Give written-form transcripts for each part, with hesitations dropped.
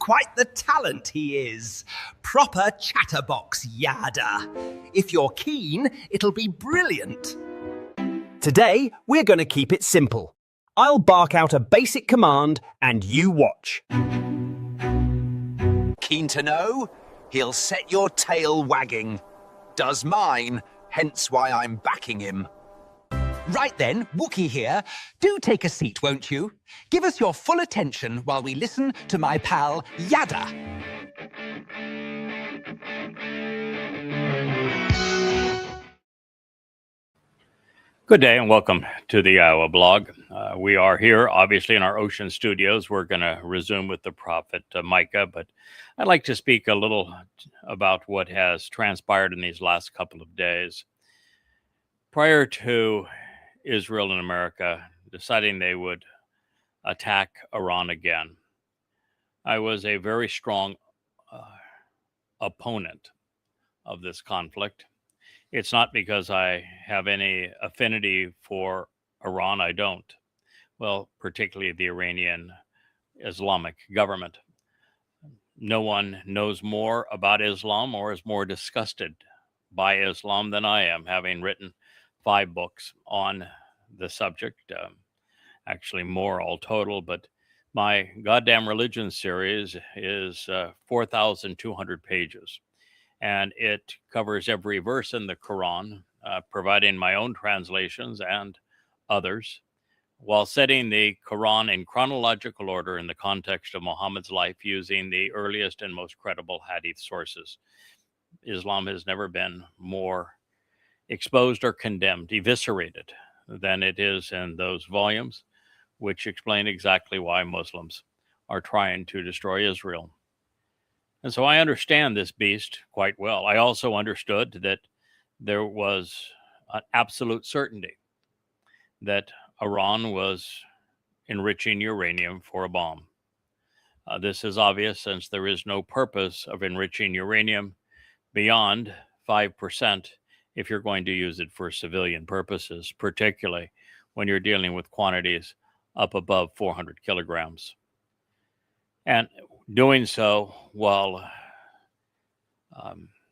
quite the talent he is. Proper chatterbox yada. If you're keen, it'll be brilliant. Today, we're going to keep it simple. I'll bark out a basic command and you watch. Keen to know? He'll set your tail wagging. Does mine, hence why I'm backing him. Right then, Wookie here. Do take a seat, won't you? Give us your full attention while we listen to my pal, Yada. Good day and welcome to the Iowa blog. We are here, obviously, in our Ocean studios. We're going to resume with the prophet Micah, but I'd like to speak a little about what has transpired in these last couple of days. Prior to Israel and America deciding they would attack Iran again, I was a very strong opponent of this conflict. It's not because I have any affinity for Iran. I don't. Well, particularly the Iranian Islamic government. No one knows more about Islam or is more disgusted by Islam than I am, having written 5 books on the subject. Actually more all total, but my Goddamn Religion series is 4,200 pages. And it covers every verse in the Quran, providing my own translations and others, while setting the Quran in chronological order in the context of Muhammad's life using the earliest and most credible hadith sources. Islam has never been more exposed or condemned, eviscerated, than it is in those volumes, which explain exactly why Muslims are trying to destroy Israel. And so I understand this beast quite well. I also understood that there was an absolute certainty that Iran was enriching uranium for a bomb. This is obvious since there is no purpose of enriching uranium beyond 5% if you're going to use it for civilian purposes, particularly when you're dealing with quantities up above 400 kilograms. And doing so while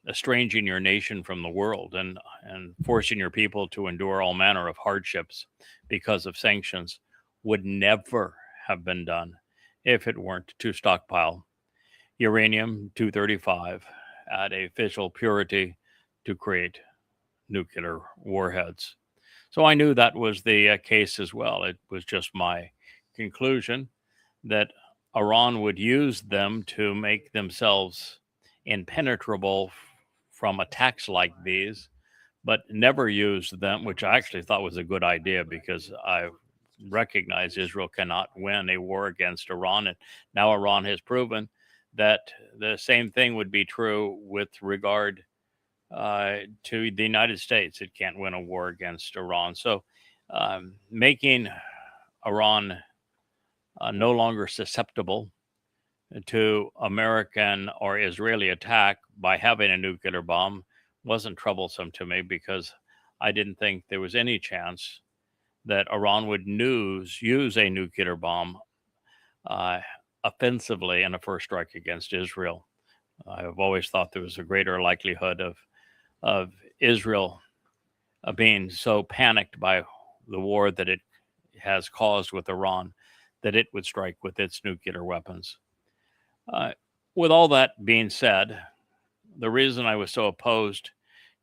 estranging your nation from the world and forcing your people to endure all manner of hardships because of sanctions would never have been done if it weren't to stockpile uranium-235 at a fiscal purity to create nuclear warheads. So I knew that was the case as well. It was just my conclusion that Iran would use them to make themselves impenetrable from attacks like these, but never use them, which I actually thought was a good idea because I recognize Israel cannot win a war against Iran. And now Iran has proven that the same thing would be true with regard to the United States. It can't win a war against Iran. So making Iran no longer susceptible to American or Israeli attack by having a nuclear bomb wasn't troublesome to me because I didn't think there was any chance that Iran would use a nuclear bomb offensively in a first strike against Israel. I've always thought there was a greater likelihood of Israel being so panicked by the war that it has caused with Iran that it would strike with its nuclear weapons. With all that being said, the reason I was so opposed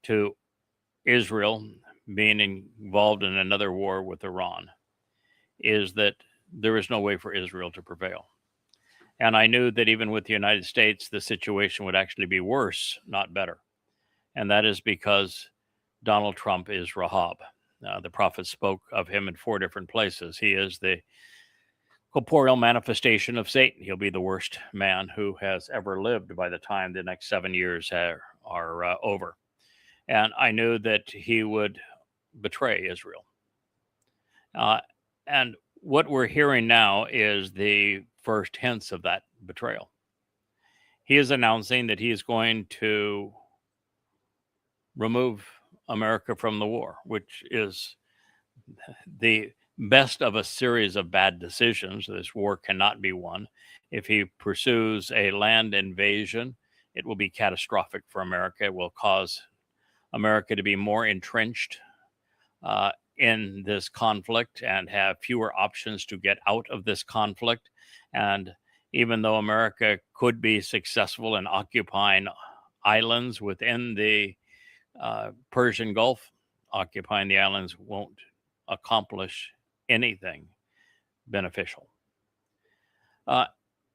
to Israel being involved in another war with Iran is that there is no way for Israel to prevail. And I knew that even with the United States, the situation would actually be worse, not better. And that is because Donald Trump is Rahab. The prophet spoke of him in 4 different places. He is the corporeal manifestation of Satan. He'll be the worst man who has ever lived by the time the next 7 years are over. And I knew that he would betray Israel. And what we're hearing now is the first hints of that betrayal. He is announcing that he is going to remove America from the war, which is the best of a series of bad decisions. This war cannot be won. If he pursues a land invasion, it will be catastrophic for America. It will cause America to be more entrenched in this conflict and have fewer options to get out of this conflict. And even though America could be successful in occupying islands within the Persian Gulf, occupying the islands won't accomplish anything beneficial.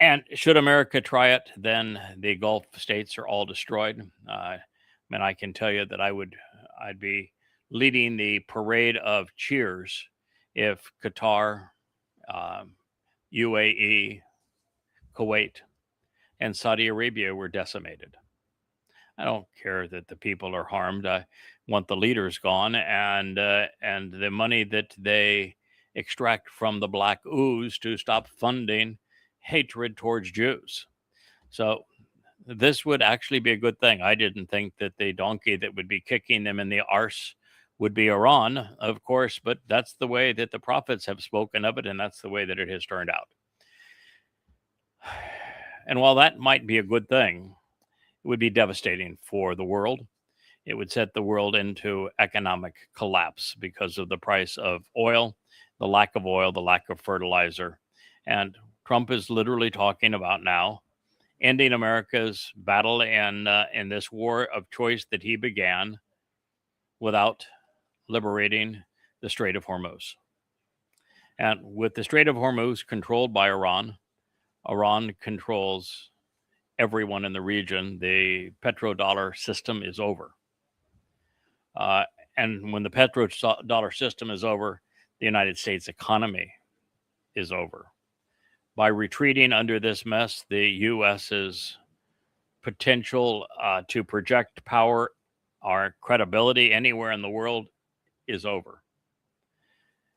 And should America try it, then the Gulf states are all destroyed. And I can tell you that I'd be leading the parade of cheers if Qatar, UAE, Kuwait, and Saudi Arabia were decimated. I don't care that the people are harmed. I want the leaders gone, and the money that they extract from the black ooze to stop funding hatred towards Jews. So this would actually be a good thing. I didn't think that the donkey that would be kicking them in the arse would be Iran, of course, but that's the way that the prophets have spoken of it, and that's the way that it has turned out. And while that might be a good thing, it would be devastating for the world. It would set the world into economic collapse because of the price of oil, the lack of fertilizer. And Trump is literally talking about now ending America's battle in this war of choice that he began without liberating the Strait of Hormuz. And with the Strait of Hormuz controlled by Iran, Iran controls everyone in the region. The petrodollar system is over. And when the petrodollar system is over, the United States economy is over. By retreating under this mess, the U.S.'s potential to project power or credibility anywhere in the world is over.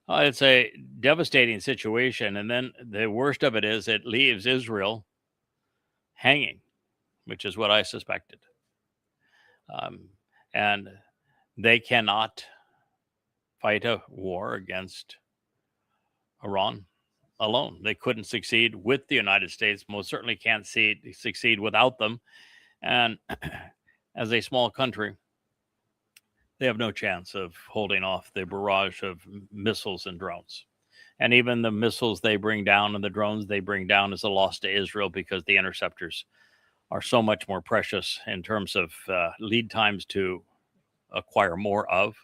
It's a devastating situation. And then the worst of it is it leaves Israel hanging, which is what I suspected. And they cannot fight a war against Iran alone. They couldn't succeed with the United States, most certainly can't succeed without them. And as a small country, they have no chance of holding off the barrage of missiles and drones. And even the missiles they bring down and the drones they bring down is a loss to Israel because the interceptors are so much more precious in terms of lead times to acquire more of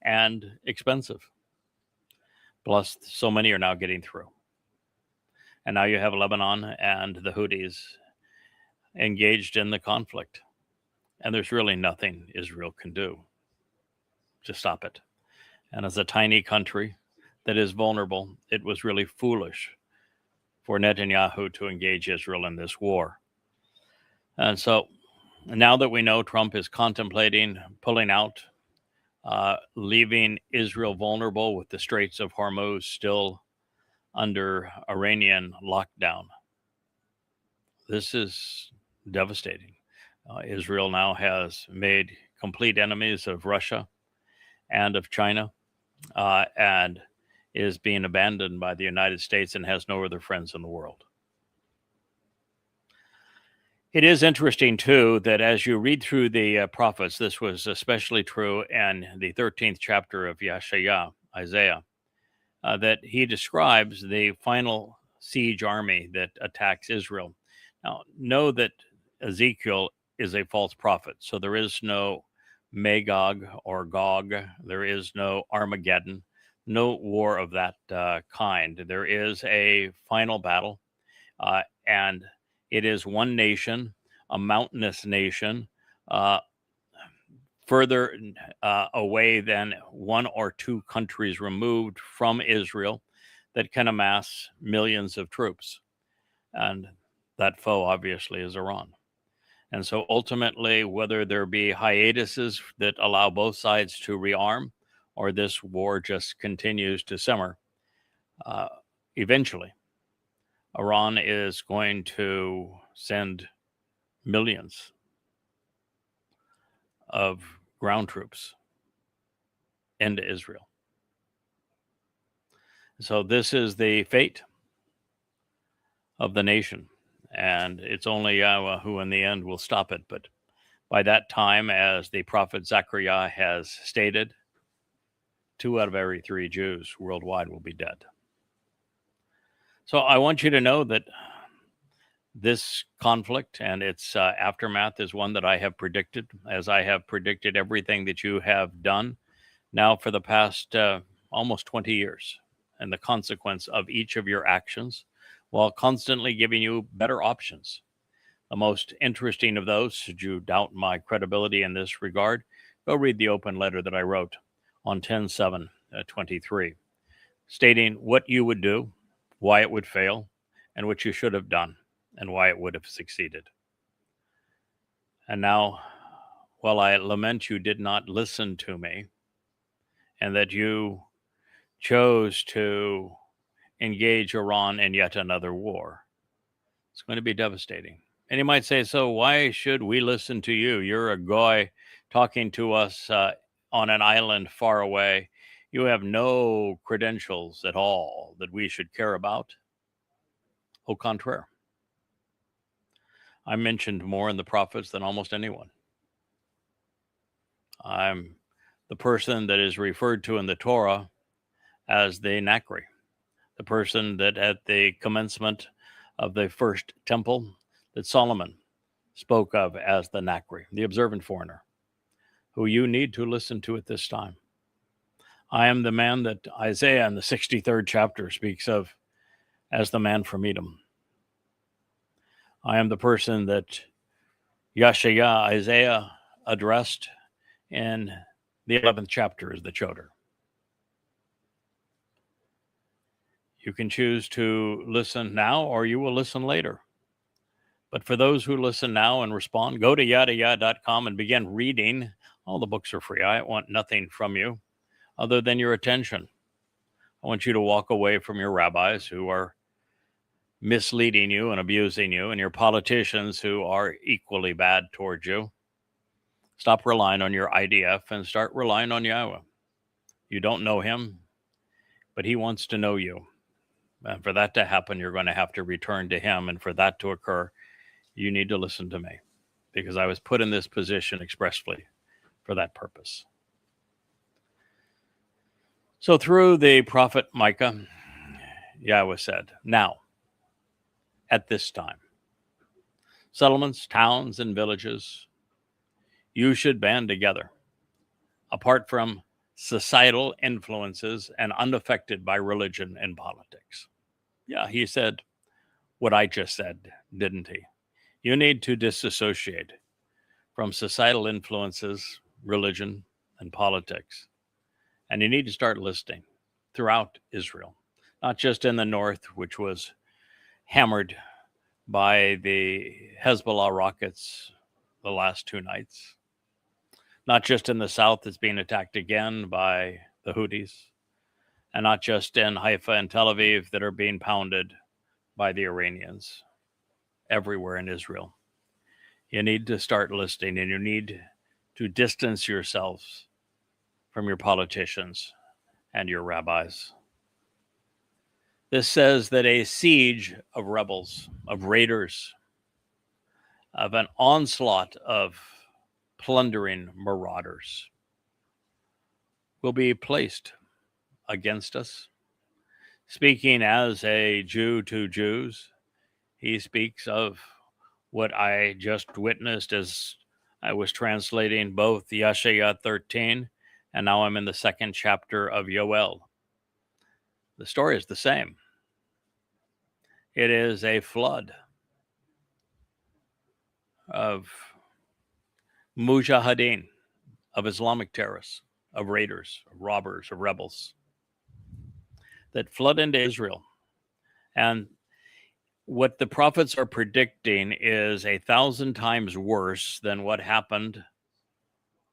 and expensive. Plus, so many are now getting through. And now you have Lebanon and the Houthis engaged in the conflict. And there's really nothing Israel can do to stop it. And as a tiny country that is vulnerable, it was really foolish for Netanyahu to engage Israel in this war. And so now that we know Trump is contemplating pulling out, leaving Israel vulnerable with the Straits of Hormuz still under Iranian lockdown, this is devastating. Israel now has made complete enemies of Russia and of China, and is being abandoned by the United States and has no other friends in the world. It is interesting, too, that as you read through the prophets, this was especially true in the 13th chapter of Yeshaya, Isaiah, that he describes the final siege army that attacks Israel. Now, know that Ezekiel is a false prophet, so there is no Magog or Gog. There is no Armageddon, no war of that kind. There is a final battle, and it is one nation, a mountainous nation, further away than one or two countries removed from Israel, that can amass millions of troops. And that foe, obviously, is Iran. And so ultimately, whether there be hiatuses that allow both sides to rearm, or this war just continues to simmer, eventually, Iran is going to send millions of ground troops into Israel. So this is the fate of the nation, and it's only Yahweh who in the end will stop it. But by that time, as the prophet Zechariah has stated, 2 out of every 3 Jews worldwide will be dead. So I want you to know that this conflict and its aftermath is one that I have predicted, as I have predicted everything that you have done now for the past almost 20 years, and the consequence of each of your actions, while constantly giving you better options. The most interesting of those, should you doubt my credibility in this regard, go read the open letter that I wrote on 10/7/23, stating what you would do, why it would fail, and what you should have done, and why it would have succeeded. And now, while I lament you did not listen to me, and that you chose to engage Iran in yet another war, it's going to be devastating. And you might say, so why should we listen to you? You're a goy talking to us on an island far away. You have no credentials at all that we should care about. Au contraire. I'm mentioned more in the prophets than almost anyone. I'm the person that is referred to in the Torah as the Nakri, the person that at the commencement of the first temple that Solomon spoke of as the Nakri, the observant foreigner, who you need to listen to at this time. I am the man that Isaiah in the 63rd chapter speaks of as the man from Edom. I am the person that Yeshaya, Isaiah, addressed in the 11th chapter as the Choder. You can choose to listen now, or you will listen later. But for those who listen now and respond, go to yadayah.com and begin reading. All the books are free. I want nothing from you other than your attention. I want you to walk away from your rabbis who are misleading you and abusing you, and your politicians who are equally bad towards you. Stop relying on your IDF and start relying on Yahweh. You don't know him, but he wants to know you. And for that to happen, you're going to have to return to him. And for that to occur, you need to listen to me, because I was put in this position expressly for that purpose. So through the prophet Micah, Yahweh said, now, at this time, settlements, towns, and villages, you should band together, apart from societal influences and unaffected by religion and politics. Yeah, he said what I just said, didn't he? You need to disassociate from societal influences, religion, and politics. And you need to start listening throughout Israel, not just in the north, which was hammered by the Hezbollah rockets the last 2 nights, not just in the south, it's being attacked again by the Houthis, and not just in Haifa and Tel Aviv that are being pounded by the Iranians. Everywhere in Israel, you need to start listening, and you need to distance yourselves from your politicians and your rabbis. This says that a siege of rebels, of raiders, of an onslaught of plundering marauders will be placed against us. Speaking as a Jew to Jews, he speaks of what I just witnessed as I was translating both Yeshaya 13, and now I'm in the 2nd chapter of Yoel. The story is the same. It is a flood of mujahideen, of Islamic terrorists, of raiders, of robbers, of rebels that flood into Israel. And what the prophets are predicting is 1,000 times worse than what happened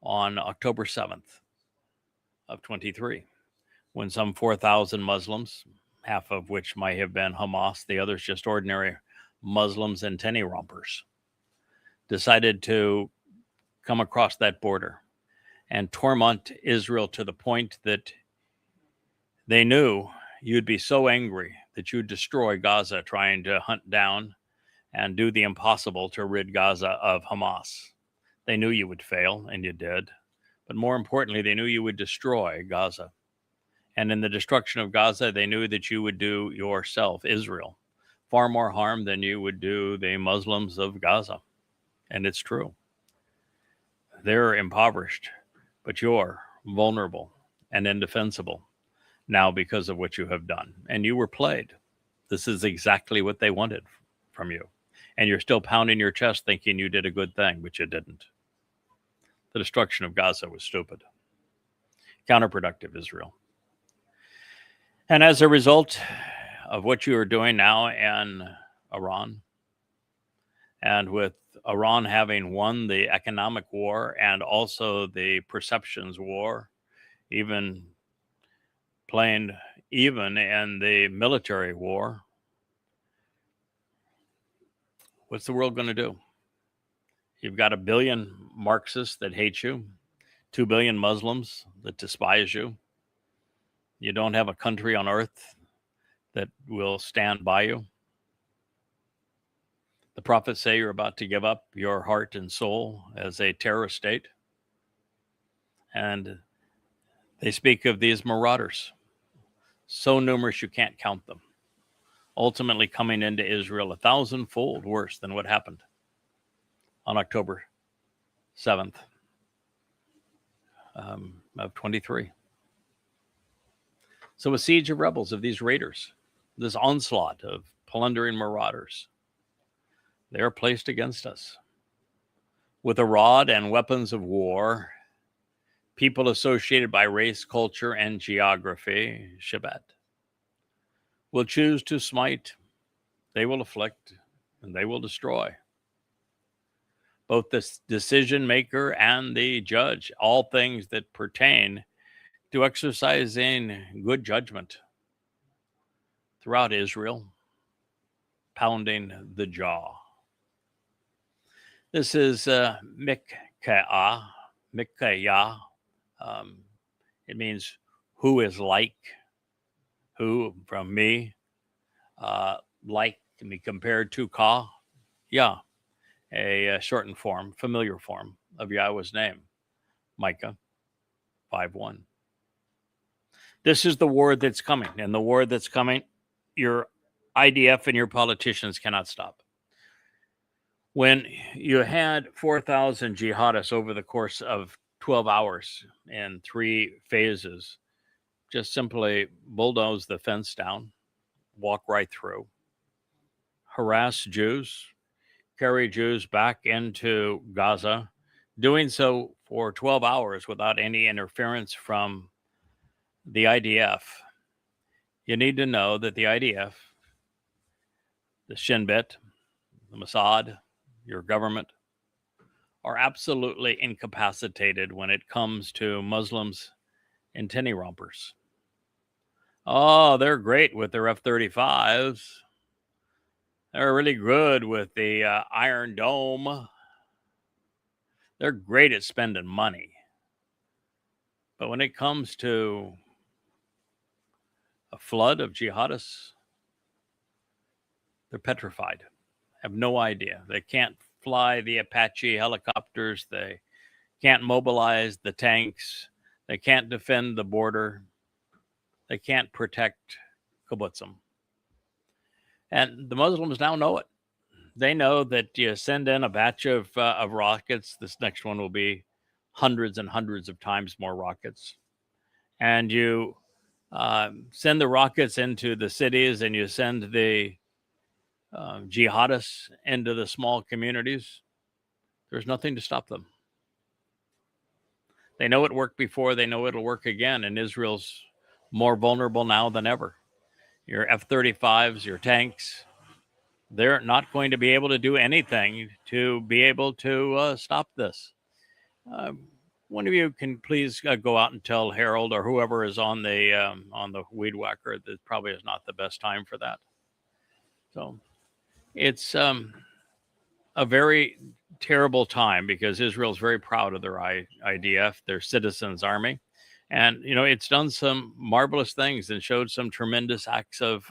on October 7th of 23, when some 4,000 Muslims, half of which might have been Hamas, the others just ordinary Muslims and tenny rompers, decided to come across that border and torment Israel to the point that they knew you'd be so angry that you'd destroy Gaza, trying to hunt down and do the impossible to rid Gaza of Hamas. They knew you would fail, and you did. But more importantly, they knew you would destroy Gaza. And in the destruction of Gaza, they knew that you would do yourself, Israel, far more harm than you would do the Muslims of Gaza. And it's true. They're impoverished, but you're vulnerable and indefensible now because of what you have done. And you were played. This is exactly what they wanted from you. And you're still pounding your chest thinking you did a good thing, but you didn't. The destruction of Gaza was stupid. Counterproductive, Israel. And as a result of what you are doing now in Iran, and with Iran having won the economic war and also the perceptions war, even playing even in the military war, what's the world going to do? You've got 1 billion Marxists that hate you, 2 billion Muslims that despise you. You don't have a country on earth that will stand by you. The prophets say you're about to give up your heart and soul as a terrorist state. And they speak of these marauders, so numerous you can't count them, ultimately coming into Israel 1,000-fold worse than what happened on October 7th of 23. So a siege of rebels, of these raiders, this onslaught of plundering marauders, they are placed against us. With a rod and weapons of war, people associated by race, culture, and geography, Shabbat, will choose to smite, they will afflict, and they will destroy. Both the decision maker and the judge, all things that pertain to exercising good judgment throughout Israel, pounding the jaw. This is Mikayah. It means who is like, who from me, like can be compared to Ka, Yah, a shortened form, familiar form of Yahweh's name, Micah 5:1. This is the war that's coming, and the war that's coming, your IDF and your politicians cannot stop. When you had 4,000 jihadists over the course of 12 hours in 3 phases, just simply bulldoze the fence down, walk right through, harass Jews, carry Jews back into Gaza, doing so for 12 hours without any interference from the IDF. You need to know that the IDF, the Shin Bet, the Mossad, your government, are absolutely incapacitated when it comes to Muslims and tinny rompers. Oh, they're great with their F-35s. They're really good with the Iron Dome. They're great at spending money. But when it comes to a flood of jihadists, they're petrified, have no idea. They can't fly the Apache helicopters. They can't mobilize the tanks. They can't defend the border. They can't protect kibbutzim. And the Muslims now know it. They know that you send in a batch of rockets. This next one will be hundreds and hundreds of times more rockets. And you send the rockets into the cities, and you send the jihadists into the small communities. There's nothing to stop them. They know it worked before. They know it'll work again. And Israel's more vulnerable now than ever. Your F-35s, your tanks, they're not going to be able to do anything to be able to stop this. One of you can please go out and tell Harold or whoever is on the weed whacker that probably is not the best time for that. So it's a very terrible time because Israel's very proud of their IDF, their citizens' army. And, it's done some marvelous things and showed some tremendous acts of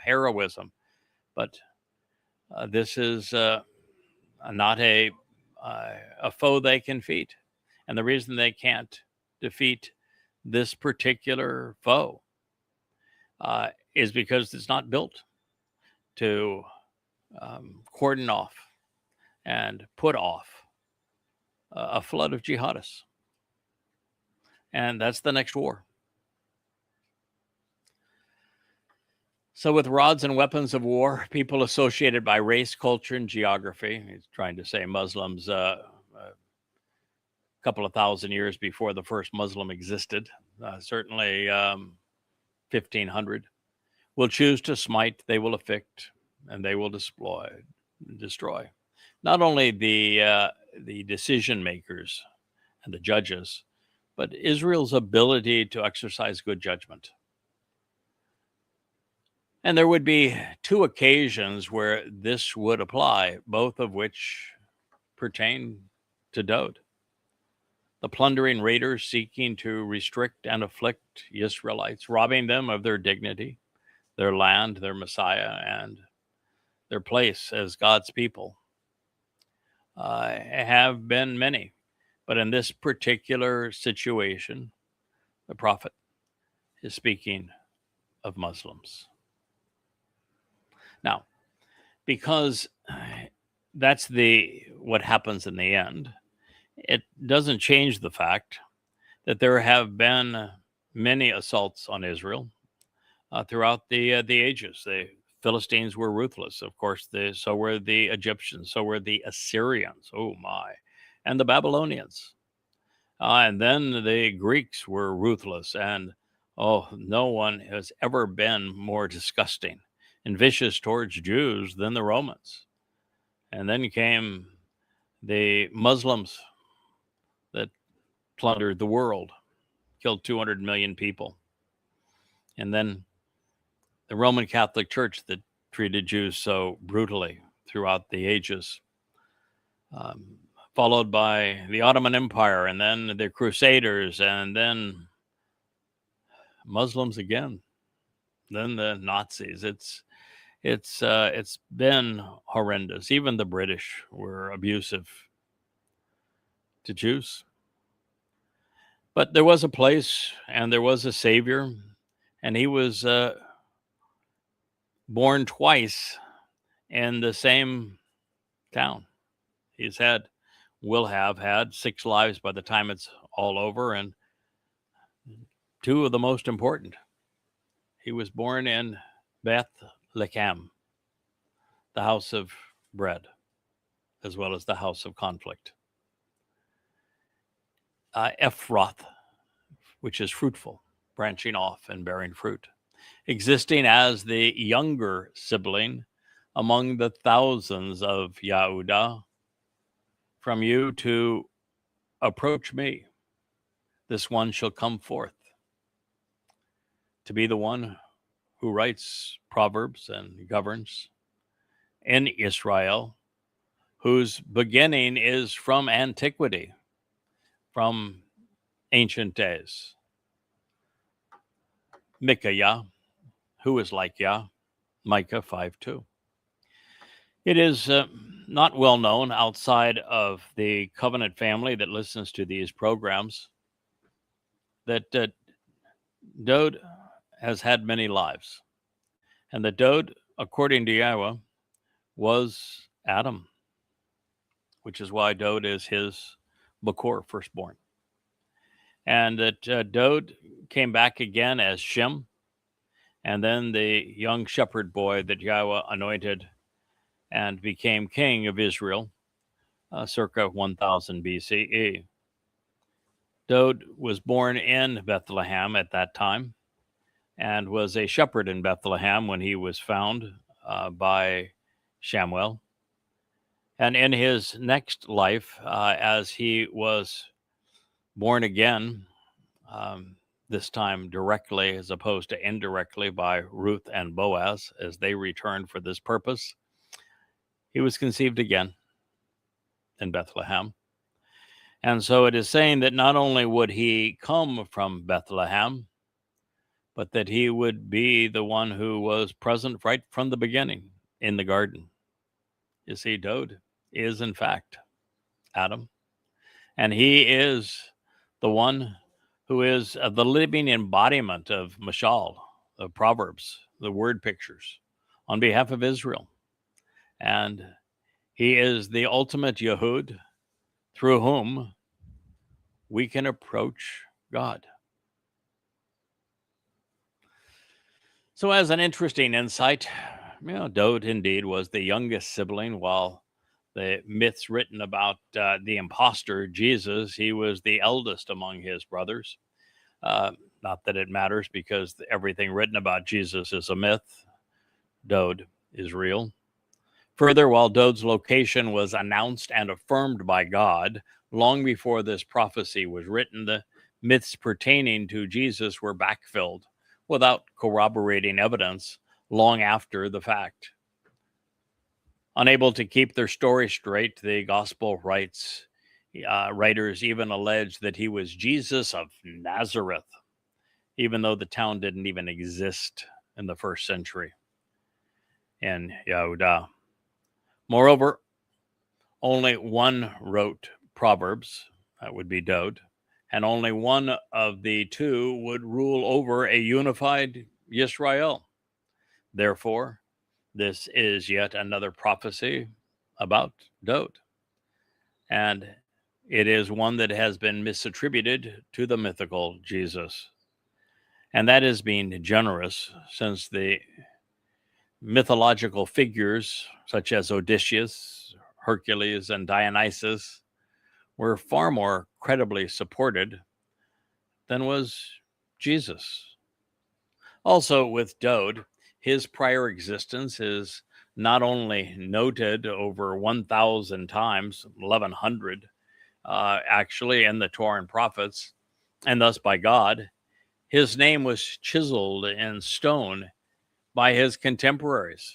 heroism. But this is not a foe they can defeat. And the reason they can't defeat this particular foe is because it's not built to cordon off and put off a flood of jihadists. And that's the next war. So with rods and weapons of war, people associated by race, culture, and geography, he's trying to say Muslims a couple of thousand years before the first Muslim existed, certainly 1500, will choose to smite, they will afflict, and they will destroy. Not only the decision makers and the judges, but Israel's ability to exercise good judgment. And there would be two occasions where this would apply, both of which pertain to Dowd. The plundering raiders seeking to restrict and afflict Israelites, robbing them of their dignity, their land, their Messiah, and their place as God's people. Have been many. But in this particular situation, the prophet is speaking of Muslims. Now, because that's what happens in the end, it doesn't change the fact that there have been many assaults on Israel throughout the ages. The Philistines were ruthless, of course. So were the Egyptians. So were the Assyrians. Oh my! And the Babylonians. And then the Greeks were ruthless, and no one has ever been more disgusting and vicious towards Jews than the Romans. And then came the Muslims that plundered the world, killed 200 million people. And then the Roman Catholic Church that treated Jews so brutally throughout the ages, followed by the Ottoman Empire, and then the Crusaders, and then Muslims again, then the Nazis. It's been horrendous. Even the British were abusive to Jews. But there was a place, and there was a Savior, and he was born twice in the same town. Will have had 6 lives by the time it's all over, and 2 of the most important. He was born in Bethlehem, the house of bread, as well as the house of conflict. Ephrath, which is fruitful, branching off and bearing fruit, existing as the younger sibling among the thousands of Yehudah. From you to approach me, this one shall come forth to be the one who writes Proverbs and governs in Israel, whose beginning is from antiquity, from ancient days. Micaiah, who is like Yah, Micah 5:2. It is not well known outside of the covenant family that listens to these programs that Dowd has had many lives, and that Dowd, according to Yahweh, was Adam, which is why Dowd is his Bakor, firstborn. And that Dowd came back again as Shem, and then the young shepherd boy that Yahweh anointed and became king of Israel circa 1000 BCE. Dowd was born in Bethlehem at that time and was a shepherd in Bethlehem when he was found by Shamuel. And in his next life, as he was born again, this time directly as opposed to indirectly by Ruth and Boaz, as they returned for this purpose, he was conceived again in Bethlehem. And so it is saying that not only would he come from Bethlehem, but that he would be the one who was present right from the beginning in the garden. You see, Dowd is in fact Adam, and he is the one who is the living embodiment of Mashal, the Proverbs, the word pictures, on behalf of Israel. And he is the ultimate Yehud through whom we can approach God. So, as an interesting insight, Dowd indeed was the youngest sibling, while the myths written about the impostor, Jesus, he was the eldest among his brothers. Not that it matters, because everything written about Jesus is a myth. Dowd is real. Further, while Dowd's location was announced and affirmed by God long before this prophecy was written, the myths pertaining to Jesus were backfilled without corroborating evidence long after the fact. Unable to keep their story straight, the gospel writers even allege that he was Jesus of Nazareth, even though the town didn't even exist in the first century in Yehudah. Moreover, only one wrote Proverbs, that would be Dowd, and only one of the two would rule over a unified Yisrael. Therefore, this is yet another prophecy about Dowd, and it is one that has been misattributed to the mythical Jesus. And that is being generous, since the mythological figures such as Odysseus, Hercules, and Dionysus were far more credibly supported than was Jesus. Also, with Dowd, his prior existence is not only noted over 1,000 times, 1,100 actually, in the Torah and prophets, and thus by God, his name was chiseled in stone by his contemporaries.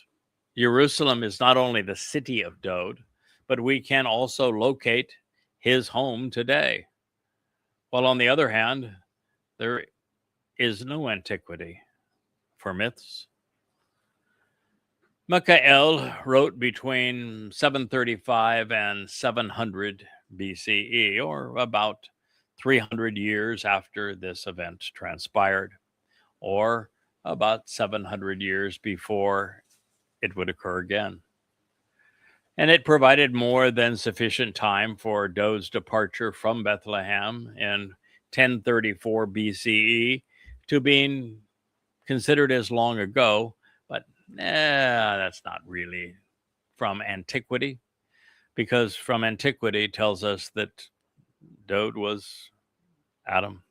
Jerusalem is not only the city of Dowd, but we can also locate his home today. While on the other hand, there is no antiquity for myths. Michael wrote between 735 and 700 BCE, or about 300 years after this event transpired, or about 700 years before it would occur again. And it provided more than sufficient time for Dowd's departure from Bethlehem in 1034 BCE to being considered as long ago, but that's not really from antiquity, because from antiquity tells us that Dowd was Adam.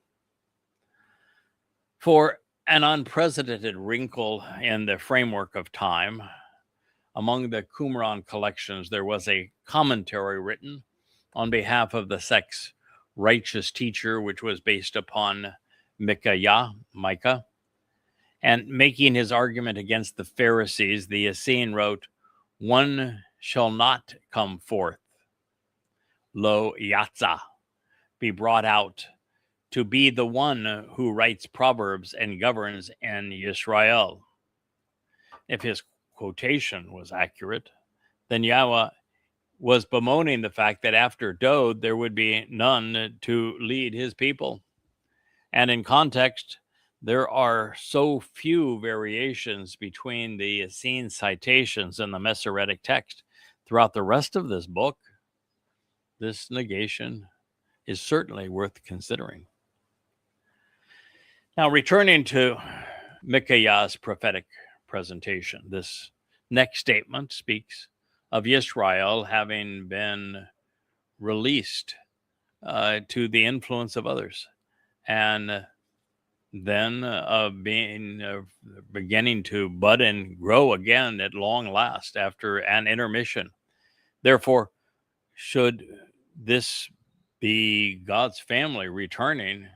For an unprecedented wrinkle in the framework of time, among the Qumran collections, there was a commentary written on behalf of the sect's righteous teacher, which was based upon Micah. And making his argument against the Pharisees, the Essene wrote, "One shall not come forth, lo yatza, be brought out, to be the one who writes Proverbs and governs in Yisrael." If his quotation was accurate, then Yahweh was bemoaning the fact that after Dowd, there would be none to lead his people. And in context, there are so few variations between the Essene citations and the Masoretic text throughout the rest of this book. This negation is certainly worth considering. Now, returning to Micaiah's prophetic presentation, this next statement speaks of Yisrael having been released to the influence of others, and then beginning to bud and grow again at long last after an intermission. Therefore, should this be God's family returning,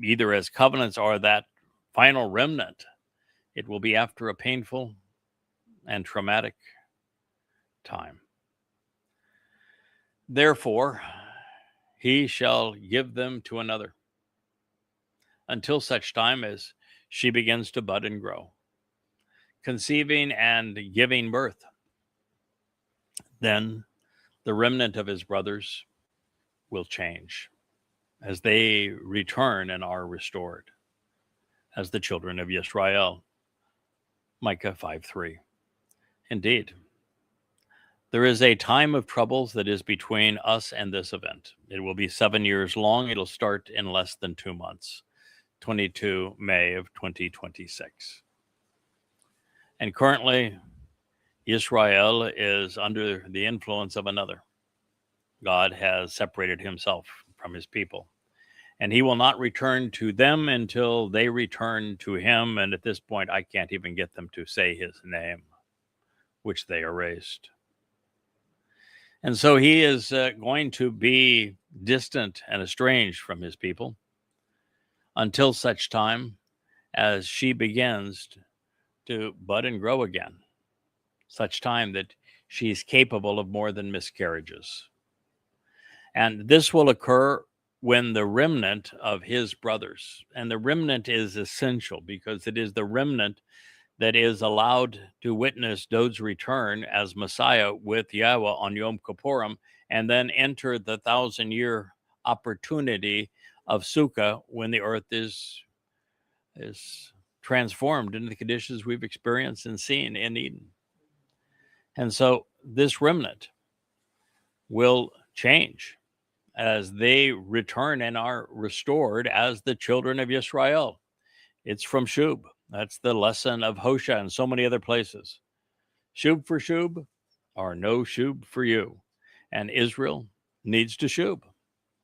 either as covenants or that final remnant, it will be after a painful and traumatic time. Therefore, he shall give them to another, until such time as she begins to bud and grow, conceiving and giving birth. Then the remnant of his brothers will change as they return and are restored as the children of Yisrael. Micah 5:3. Indeed, there is a time of troubles that is between us and this event. It will be 7 years long. It'll start in less than 2 months, 22 May of 2026. And currently, Israel is under the influence of another. God has separated himself from his people, and he will not return to them until they return to him. And at this point, I can't even get them to say his name, which they erased. And so he is going to be distant and estranged from his people until such time as she begins to bud and grow again, such time that she's capable of more than miscarriages. And this will occur when the remnant of his brothers, and the remnant is essential because it is the remnant that is allowed to witness Dod's return as Messiah with Yahweh on Yom Kippurim, and then enter the 1,000-year opportunity of Sukkah when the earth is transformed into the conditions we've experienced and seen in Eden. And so this remnant will change as they return and are restored as the children of Israel. It's from Shub. That's the lesson of Hosea and so many other places. Shub for Shub, or no Shub for you. And Israel needs to Shub.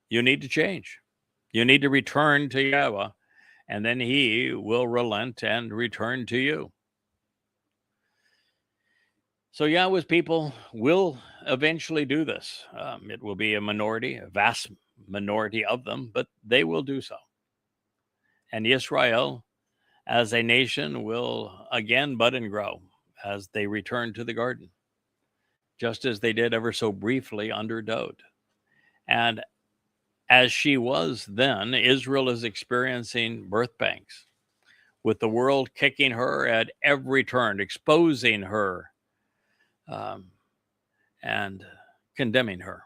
You need to change. You need to return to Yahweh, and then he will relent and return to you. So Yahweh's people will eventually do this. It will be a minority, a vast minority of them, but they will do so. And Israel, as a nation, will again bud and grow as they return to the garden, just as they did ever so briefly under Dod. And as she was then, Israel is experiencing birth pangs, with the world kicking her at every turn, exposing her, and condemning her,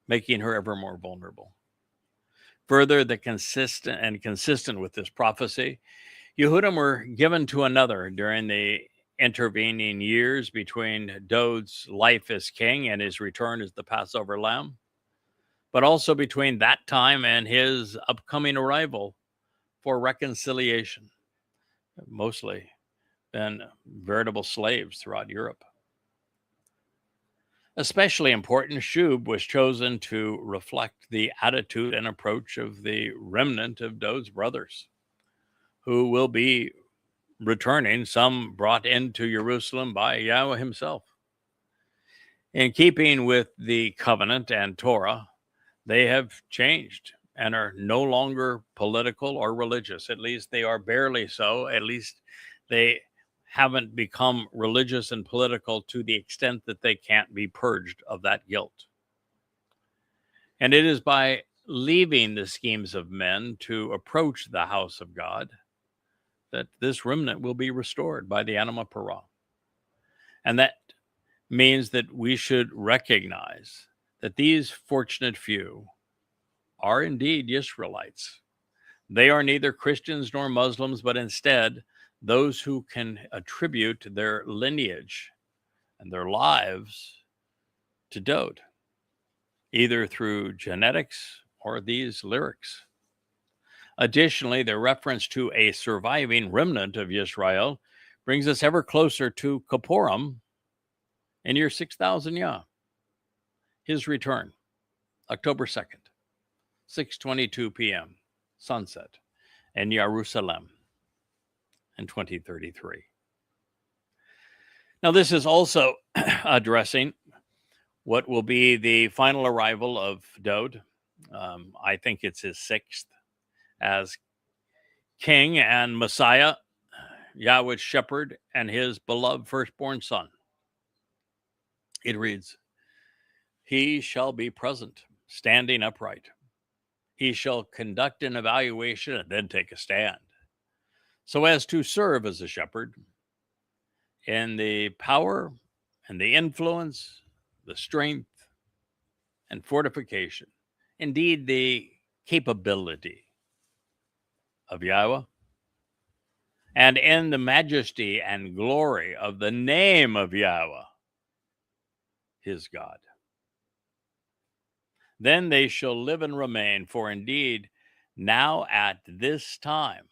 making her ever more vulnerable. Further, consistent with this prophecy, Yehudim were given to another during the intervening years between Dod's life as king and his return as the Passover lamb, but also between that time and his upcoming arrival for reconciliation. Mostly been veritable slaves throughout Europe. Especially important, Shub was chosen to reflect the attitude and approach of the remnant of Dod's brothers, who will be returning, some brought into Jerusalem by Yahweh himself. In keeping with the covenant and Torah, they have changed and are no longer political or religious. At least they are barely so. At least they haven't become religious and political to the extent that they can't be purged of that guilt. And it is by leaving the schemes of men to approach the house of God that this remnant will be restored by the Anima Parah. And that means that we should recognize that these fortunate few are indeed Israelites. They are neither Christians nor Muslims, but instead those who can attribute their lineage and their lives to Dod, either through genetics or these lyrics. Additionally, the reference to a surviving remnant of Yisrael brings us ever closer to Kippurim in year 6000 Yah, his return, October 2nd, 6:22 p.m., sunset, in Jerusalem in 2033. Now, this is also addressing what will be the final arrival of Dod. I think it's his 6th as king and Messiah, Yahweh's shepherd, and his beloved firstborn son. It reads, "He shall be present standing upright. He shall conduct an evaluation and then take a stand, so as to serve as a shepherd in the power and the influence, the strength and fortification, indeed the capability of Yahweh, and in the majesty and glory of the name of Yahweh, his God. Then they shall live and remain, for indeed, now at this time,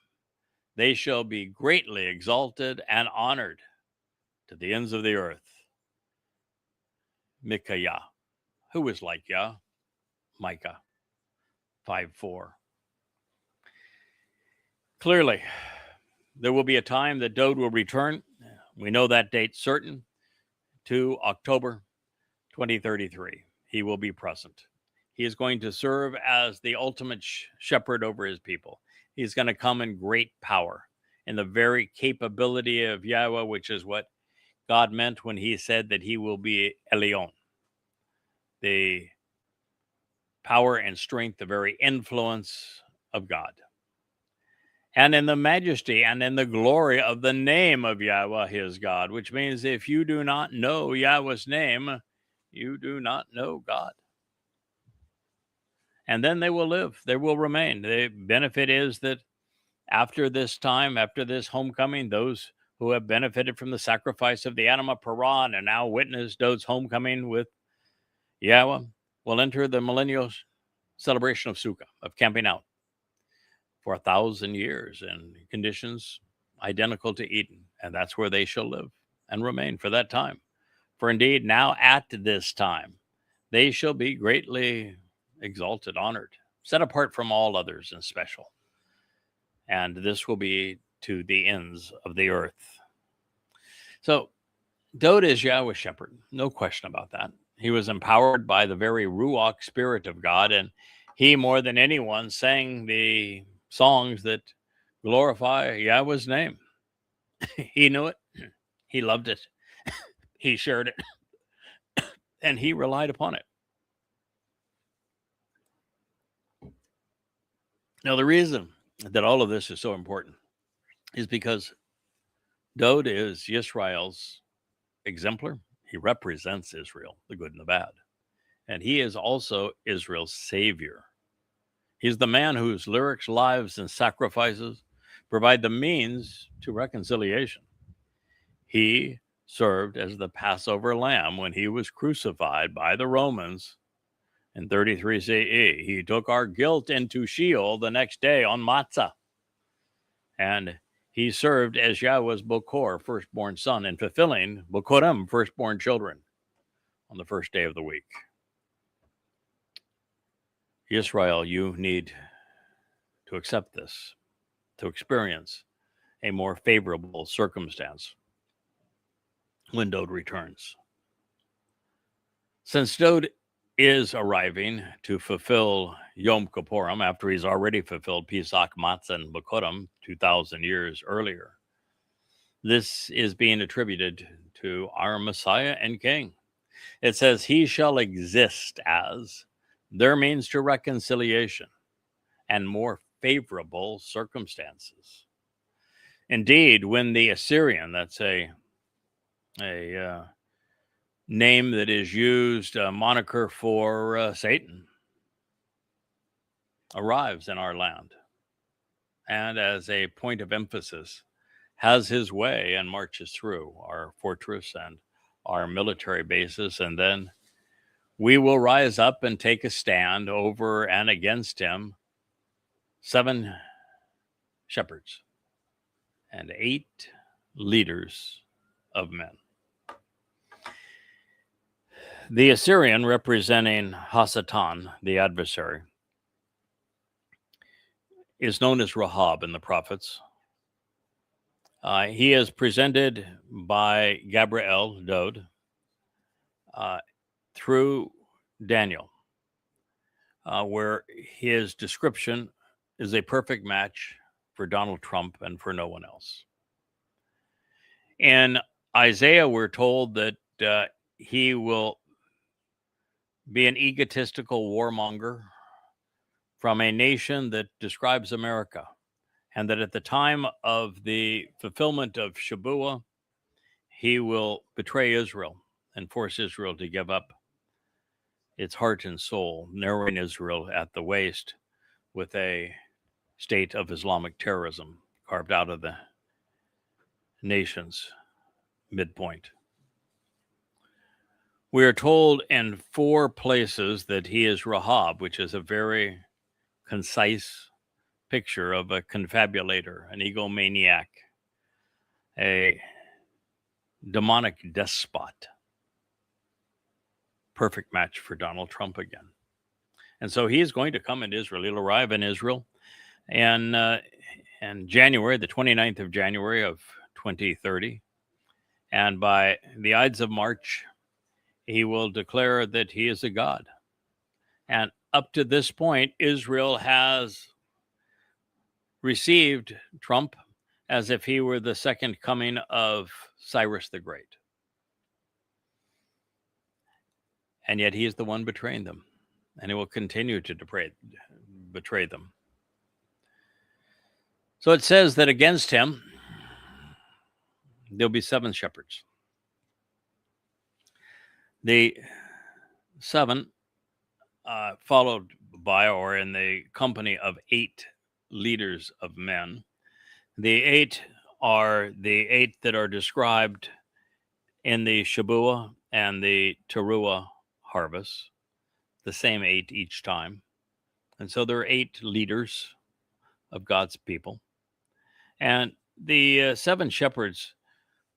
they shall be greatly exalted and honored to the ends of the earth. Micaiah, who is like Yah? Micah 5:4. Clearly, there will be a time that Dowd will return. We know that date certain, to October 2033. He will be present. He is going to serve as the ultimate shepherd over his people. He's going to come in great power, in the very capability of Yahweh, which is what God meant when he said that he will be Elyon, the power and strength, the very influence of God. And in the majesty and in the glory of the name of Yahweh, his God, which means if you do not know Yahweh's name, you do not know God. And then they will live, they will remain. The benefit is that after this time, after this homecoming, those who have benefited from the sacrifice of the Anima Paran and now witnessed Dowd's homecoming with Yahweh will enter the millennial celebration of Sukkah, of camping out, for 1,000 years in conditions identical to Eden. And that's where they shall live and remain for that time. For indeed, now at this time, they shall be greatly exalted, honored, set apart from all others and special. And this will be to the ends of the earth. So Dowd is Yahweh's shepherd, no question about that. He was empowered by the very Ruach Spirit of God, and he, more than anyone, sang the songs that glorify Yahweh's name. He knew it. He loved it. He shared it. And he relied upon it. Now, the reason that all of this is so important is because Dowd is Yisrael's exemplar. He represents Israel, the good and the bad. And he is also Israel's savior. He's the man whose lyrics, lives, and sacrifices provide the means to reconciliation. He served as the Passover lamb when he was crucified by the Romans in 33 CE. He took our guilt into Sheol the next day on Matzah. And he served as Yahweh's Bokor, firstborn son, and fulfilling Bokorim, firstborn children, on the first day of the week. Israel, you need to accept this, to experience a more favorable circumstance when Dowd returns. Since Dowd is arriving to fulfill Yom Kippurim after he's already fulfilled Pesach, Matzah, and Bokorim 2,000 years earlier, this is being attributed to our Messiah and King. It says, he shall exist as their means to reconciliation and more favorable circumstances. Indeed, when the Assyrian, that's a name that is used, a moniker for Satan, arrives in our land and as a point of emphasis has his way and marches through our fortress and our military bases, and then we will rise up and take a stand over and against him. 7 shepherds and 8 leaders of men. The Assyrian, representing Hasatan, the adversary, is known as Rahab in the prophets. He is presented by Gabriel, Dowd, through Daniel, where his description is a perfect match for Donald Trump and for no one else. In Isaiah, we're told that he will be an egotistical warmonger from a nation that describes America, and that at the time of the fulfillment of Shabuah, he will betray Israel and force Israel to give up its heart and soul, narrowing Israel at the waist with a state of Islamic terrorism carved out of the nation's midpoint. We are told in 4 places that he is Rahab, which is a very concise picture of a confabulator, an egomaniac, a demonic despot. Perfect match for Donald Trump again. And so he is going to come into Israel. He'll arrive in Israel and January, the 29th of January of 2030. And by the Ides of March, he will declare that he is a god. And up to this point, Israel has received Trump as if he were the second coming of Cyrus the Great. And yet he is the one betraying them. And he will continue to betray them. So it says that against him, there'll be 7 shepherds. The 7 followed by, or in the company of 8 leaders of men. The 8 are the 8 that are described in the Shabuah and the Teruah harvest, the same 8 each time. And so there are 8 leaders of God's people. And the 7 shepherds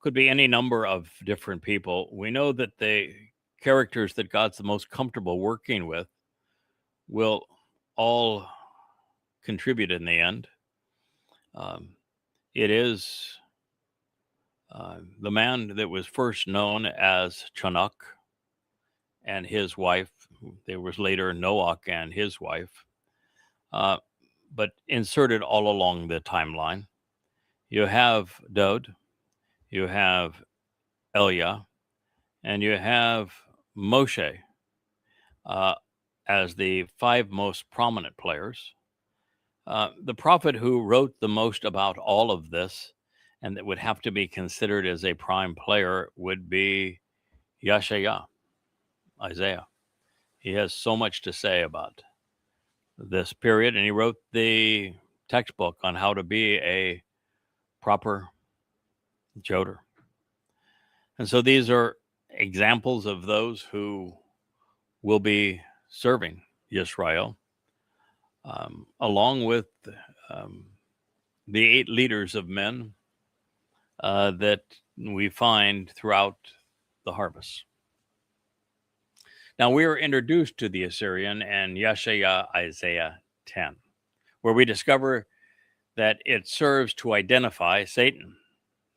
could be any number of different people. We know that the characters that God's the most comfortable working with will all contribute in the end. It is the man that was first known as Chanuk and his wife. There was later Noach and his wife, but inserted all along the timeline. You have Dod, you have Elia, and you have Moshe as the 5 most prominent players. The prophet who wrote the most about all of this and that would have to be considered as a prime player would be Yeshaya, Isaiah. He has so much to say about this period, and he wrote the textbook on how to be a proper joder. And so these are examples of those who will be serving Yisrael, along with the 8 leaders of men that we find throughout the harvest. Now we are introduced to the Assyrian in Yeshaya, Isaiah 10, where we discover that it serves to identify Satan.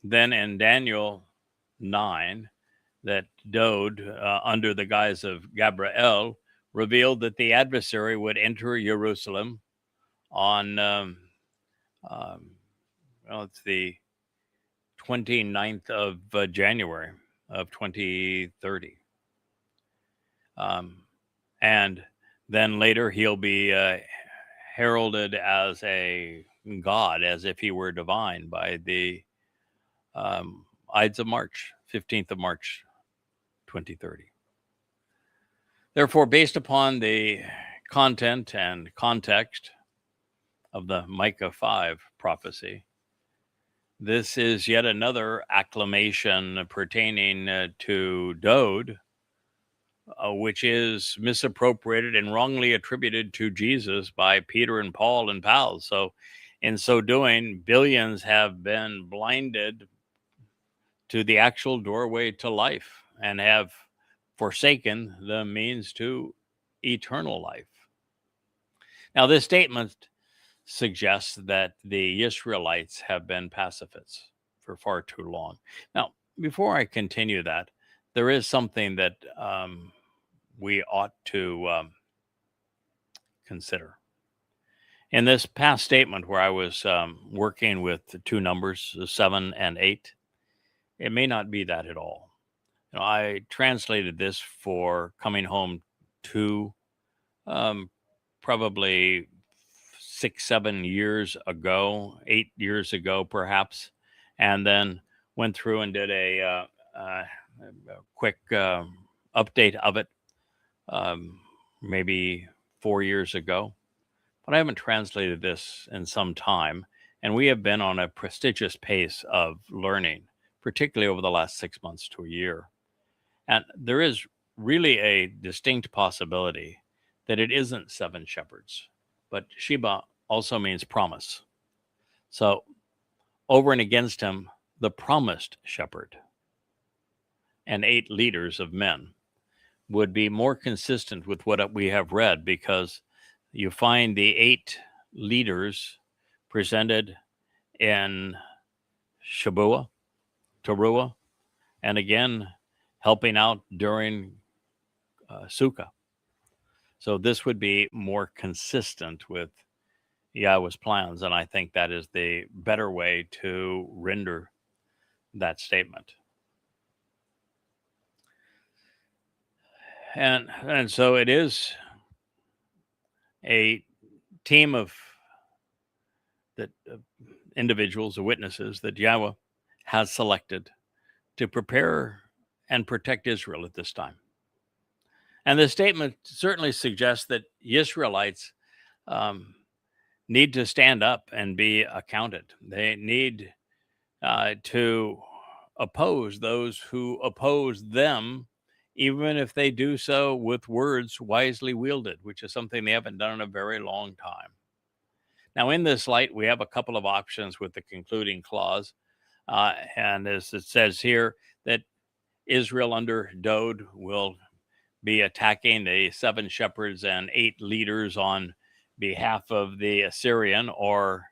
Then in Daniel 9, that Dod, under the guise of Gabriel, revealed that the adversary would enter Jerusalem on, it's the 29th of January of 2030. And then later he'll be heralded as a god, as if he were divine, by the Ides of March, 15th of March, 2030. Therefore, based upon the content and context of the Micah 5 prophecy, this is yet another acclamation pertaining to Dod, which is misappropriated and wrongly attributed to Jesus by Peter and Paul and pals. So in so doing, billions have been blinded to the actual doorway to life and have forsaken the means to eternal life. Now, this statement suggests that the Israelites have been pacifists for far too long. Now, before I continue that, there is something that we ought to consider. In this past statement where I was working with the 2 numbers, 7 and 8, it may not be that at all. I translated this for Coming Home to probably 6, 7 years ago, 8 years ago, perhaps, and then went through and did a quick update of it maybe 4 years ago. But I haven't translated this in some time, and we have been on a prestigious pace of learning, particularly over the last 6 months to a year. And there is really a distinct possibility that it isn't seven shepherds, but Sheba also means promise. So, over and against him, the promised shepherd and 8 leaders of men would be more consistent with what we have read, because you find the 8 leaders presented in Shabua, Teruah, and again helping out during Sukkah. So this would be more consistent with Yahweh's plans, and I think that is the better way to render that statement. And so it is a team of individuals or witnesses that Yahweh has selected to prepare and protect Israel at this time. And the statement certainly suggests that Israelites need to stand up and be accounted. They need to oppose those who oppose them, even if they do so with words wisely wielded, which is something they haven't done in a very long time. Now, in this light, we have a couple of options with the concluding clause. And as it says here, that Israel under Dod will be attacking the 7 shepherds and 8 leaders on behalf of the Assyrian, or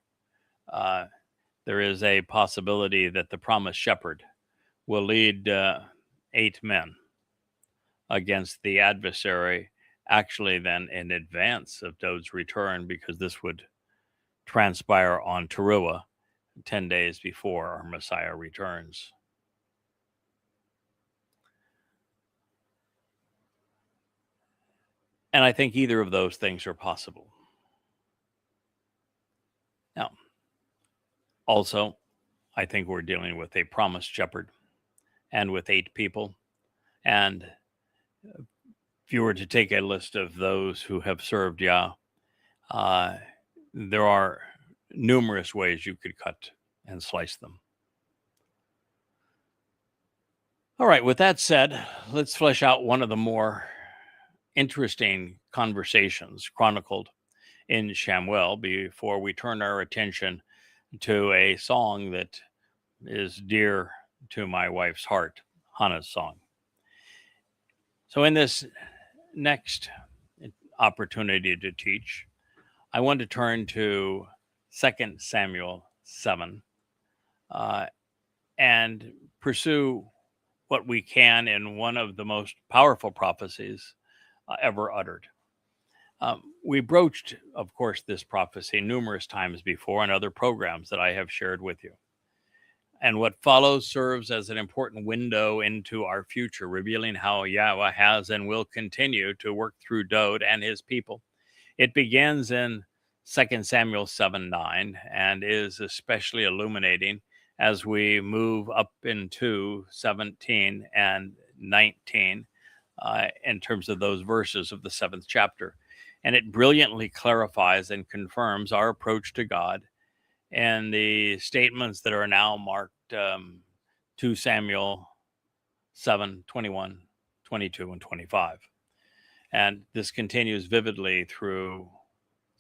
there is a possibility that the promised shepherd will lead 8 men against the adversary, actually then in advance of Dod's return, because this would transpire on Teruah 10 days before our Messiah returns. And I think either of those things are possible. Now, also, I think we're dealing with a promised shepherd and with 8 people. And if you were to take a list of those who have served Yah, there are numerous ways you could cut and slice them. All right, with that said, let's flesh out one of the more interesting conversations chronicled in Samuel before we turn our attention to a song that is dear to my wife's heart, Hannah's song. So in this next opportunity to teach, I want to turn to 2 Samuel 7 and pursue what we can in one of the most powerful prophecies ever uttered. We broached, of course, this prophecy numerous times before in other programs that I have shared with you. And what follows serves as an important window into our future, revealing how Yahweh has and will continue to work through Dod and his people. It begins in 2 Samuel 7:9 and is especially illuminating as we move up into 17 and 19 in terms of those verses of the 7th chapter. And it brilliantly clarifies and confirms our approach to God and the statements that are now marked 2 Samuel 7, 21, 22, and 25. And this continues vividly through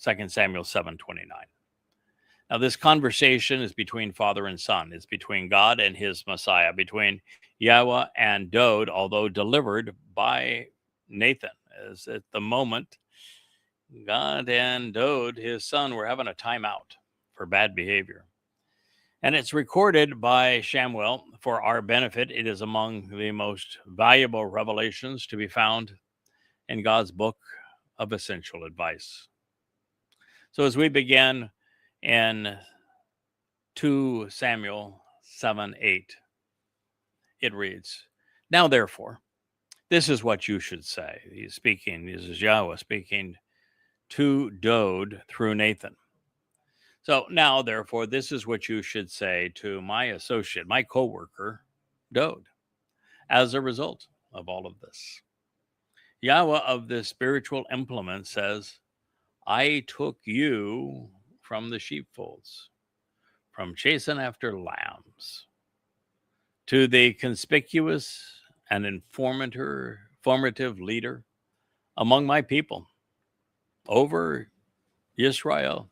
2 Samuel 7, 29. Now, this conversation is between father and son. It's between God and his Messiah, between Yahweh and Dod, although delivered by Nathan. As at the moment, God and Dod, his son, were having a timeout for bad behavior. And it's recorded by Samuel for our benefit. It is among the most valuable revelations to be found in God's book of essential advice. So as we begin in 2 Samuel 7:8, it reads, "Now therefore, This is what you should say. This is Yahweh speaking to Dode through Nathan. So now, therefore, this is what you should say to my associate, my co-worker, Dode, as a result of all of this. Yahweh of the spiritual implement says, I took you from the sheepfolds, from chasing after lambs, to the conspicuous and informative leader among my people over Israel.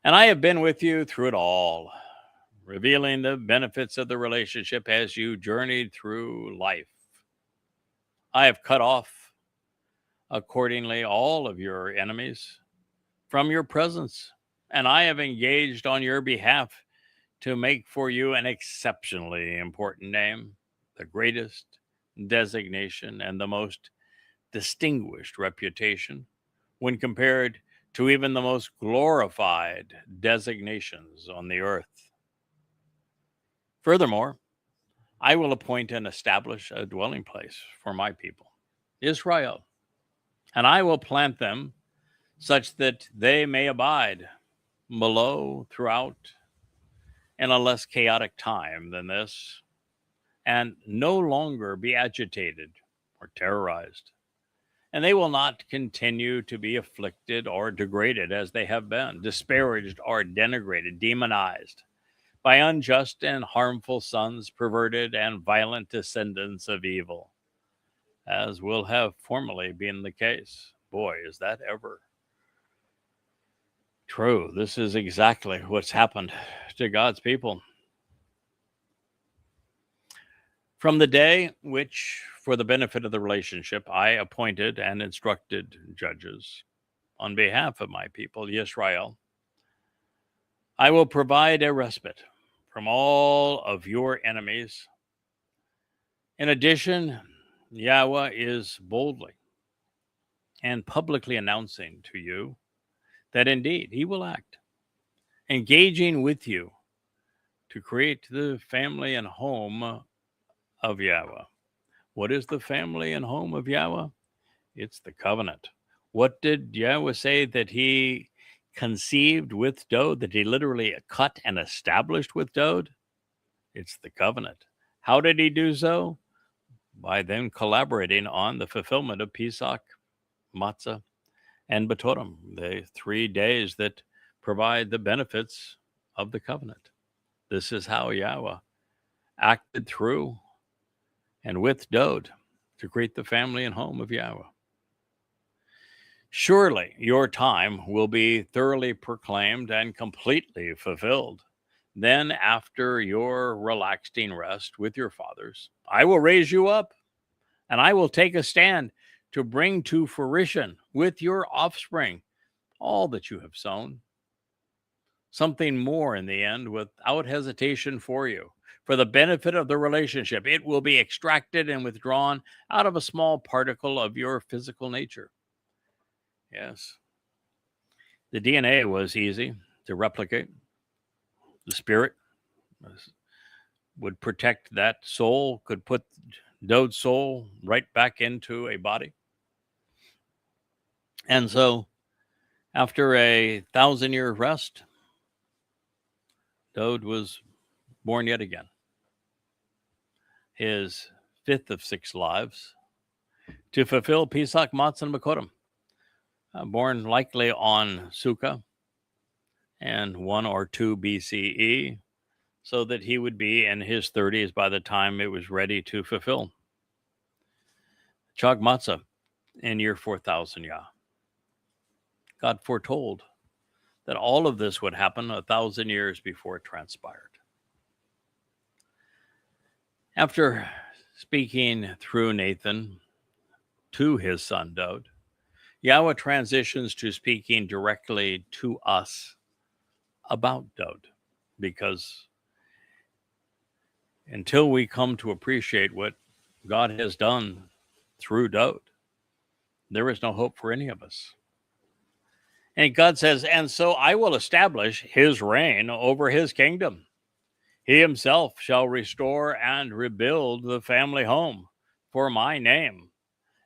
And I have been with you through it all, revealing the benefits of the relationship as you journeyed through life. I have cut off, accordingly, all of your enemies from your presence, and I have engaged on your behalf to make for you an exceptionally important name, the greatest designation, and the most distinguished reputation when compared to even the most glorified designations on the earth. Furthermore, I will appoint and establish a dwelling place for my people, Israel, and I will plant them such that they may abide below throughout in a less chaotic time than this, and no longer be agitated or terrorized. And they will not continue to be afflicted or degraded as they have been, disparaged or denigrated, demonized by unjust and harmful sons, perverted and violent descendants of evil, as will have formerly been the case. Boy, is that ever true. This is exactly what's happened to God's people. From the day which, for the benefit of the relationship, I appointed and instructed judges on behalf of my people, Yisrael, I will provide a respite from all of your enemies. In addition, Yahweh is boldly and publicly announcing to you that indeed he will act, engaging with you to create the family and home of Yahweh. What is the family and home of Yahweh? It's the covenant. What did Yahweh say that he conceived with Dode, that he literally cut and established with Dode? It's the covenant. How did he do so? By them collaborating on the fulfillment of Pesach, Matzah, and Batorim, the 3 days that provide the benefits of the covenant. This is how Yahweh acted through and with Dode to create the family and home of Yahweh. Surely your time will be thoroughly proclaimed and completely fulfilled. Then, after your relaxing rest with your fathers, I will raise you up, and I will take a stand to bring to fruition with your offspring all that you have sown. Something more in the end, without hesitation for you. For the benefit of the relationship, it will be extracted and withdrawn out of a small particle of your physical nature. Yes. The DNA was easy to replicate. The spirit would protect that soul, could put Dode's soul right back into a body. And so, after a 1,000-year rest, Dode was born yet again. His 5th of 6 lives to fulfill Pesach, Matzah, and Batorim. Born likely on Sukkah and 1 or 2 BCE, so that he would be in his 30s by the time it was ready to fulfill. Chag Matzah in year 4000 Yah. God foretold that all of this would happen 1,000 years before it transpired. After speaking through Nathan to his son Dode, Yahweh transitions to speaking directly to us about Dode, because until we come to appreciate what God has done through Dode, there is no hope for any of us. And God says, and so I will establish his reign over his kingdom. He himself shall restore and rebuild the family home for my name,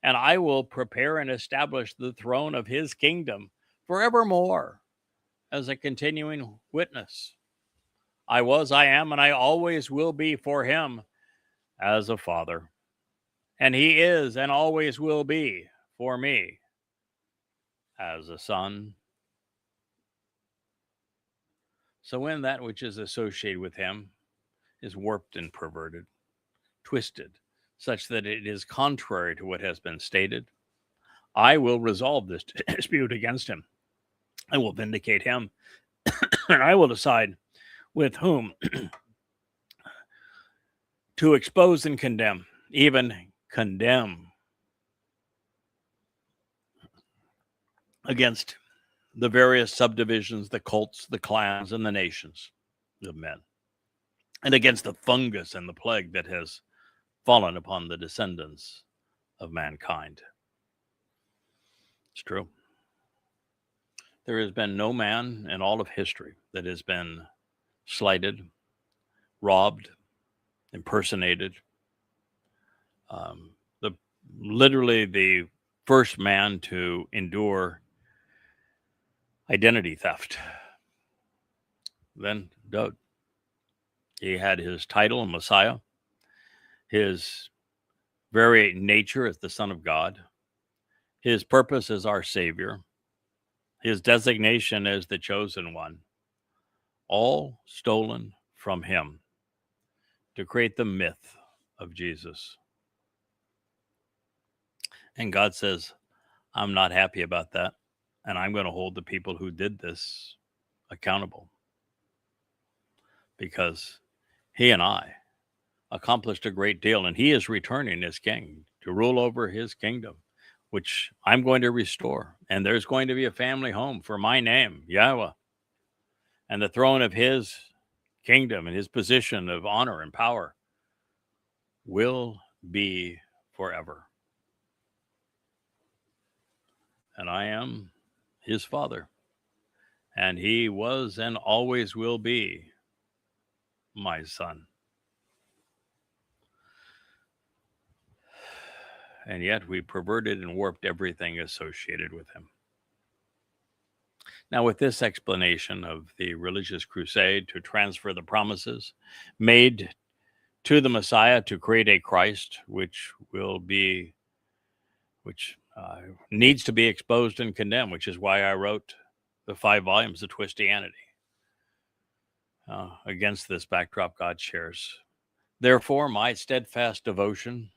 and I will prepare and establish the throne of his kingdom forevermore as a continuing witness. I was, I am, and I always will be for him as a father. And he is and always will be for me as a son. So when that which is associated with him is warped and perverted, twisted, such that it is contrary to what has been stated, I will resolve this dispute against him. I will vindicate him, and I will decide with whom to expose and condemn, even condemn against the various subdivisions, the cults, the clans, and the nations of men, and against the fungus and the plague that has fallen upon the descendants of mankind. It's true. There has been no man in all of history that has been slighted, robbed, impersonated. Literally the first man to endure identity theft. Then Daud. He had his title, Messiah, his very nature as the Son of God, his purpose as our Savior, his designation as the chosen one, all stolen from him to create the myth of Jesus. And God says, I'm not happy about that, and I'm going to hold the people who did this accountable, because he and I accomplished a great deal, and he is returning as king to rule over his kingdom, which I'm going to restore. And there's going to be a family home for my name, Yahweh, and the throne of his kingdom and his position of honor and power will be forever. And I am his father, and he was and always will be my son. And yet we perverted and warped everything associated with him. Now, with this explanation of the religious crusade to transfer the promises made to the Messiah to create a Christ, which needs to be exposed and condemned, which is why I wrote the 5 volumes of Twistianity. Against this backdrop God shares. Therefore, my steadfast devotion,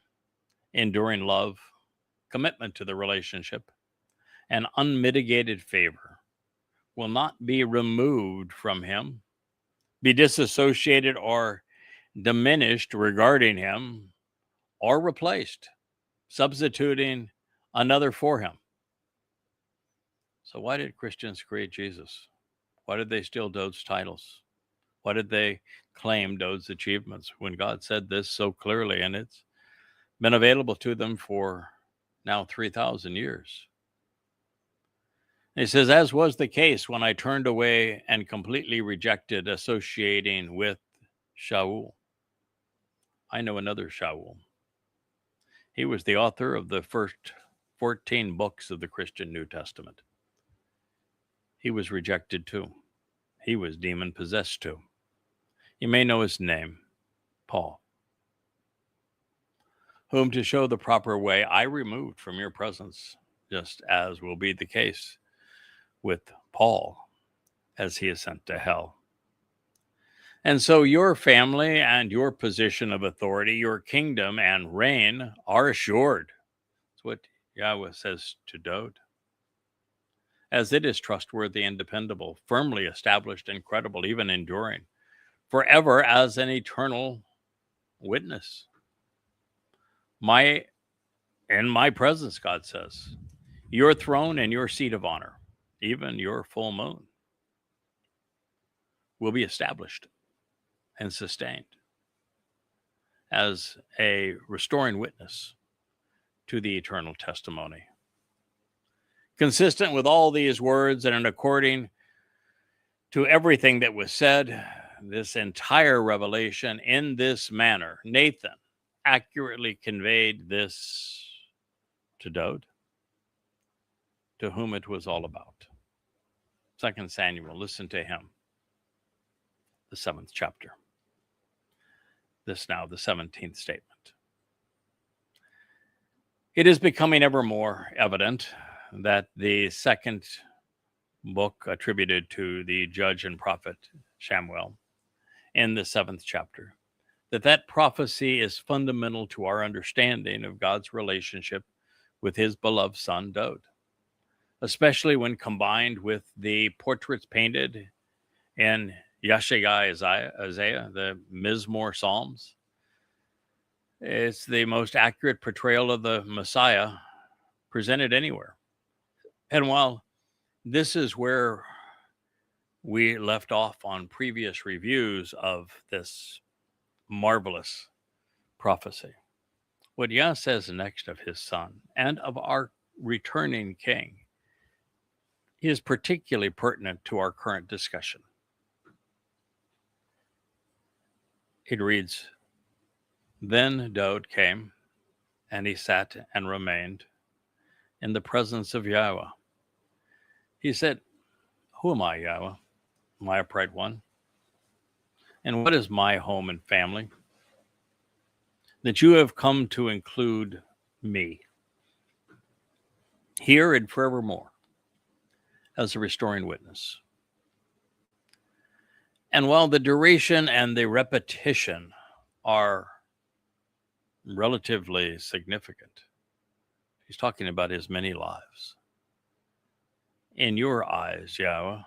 enduring love, commitment to the relationship, and unmitigated favor will not be removed from him, be disassociated or diminished regarding him, or replaced, substituting another for him. So why did Christians create Jesus? Why did they steal Daud's titles? Why did they claim Daud's achievements when God said this so clearly, and it's been available to them for now 3,000 years? And he says, as was the case when I turned away and completely rejected associating with Shaul. I know another Shaul. He was the author of the first 14 books of the Christian New Testament. He was rejected too. He was demon-possessed too. You may know his name, Paul, whom to show the proper way I removed from your presence, just as will be the case with Paul as he is sent to hell. And so your family and your position of authority, your kingdom and reign are assured. That's what Yahweh says to Daud. As it is trustworthy and dependable, firmly established and credible, even enduring, forever as an eternal witness. In my presence, God says, your throne and your seat of honor, even your full moon, will be established and sustained as a restoring witness to the eternal testimony. Consistent with all these words and according to everything that was said, this entire revelation in this manner. Nathan accurately conveyed this to Dode, to whom it was all about. 2 Samuel, listen to him. The 7th chapter. This now, the 17th statement. It is becoming ever more evident that the second book attributed to the judge and prophet Samuel in the 7th chapter, that prophecy is fundamental to our understanding of God's relationship with his beloved son, Dode, especially when combined with the portraits painted in Yeshaya, Isaiah, the Mizmor Psalms. It's the most accurate portrayal of the Messiah presented anywhere. And while this is where we left off on previous reviews of this marvelous prophecy, what Yah says next of his son and of our returning king is particularly pertinent to our current discussion. It reads, Then Dode came, and he sat and remained in the presence of Yahweh. He said, Who am I, Yahweh, my upright one? And what is my home and family? That you have come to include me, here and forevermore, as a restoring witness. And while the duration and the repetition are relatively significant, he's talking about his many lives. In your eyes, Yahweh,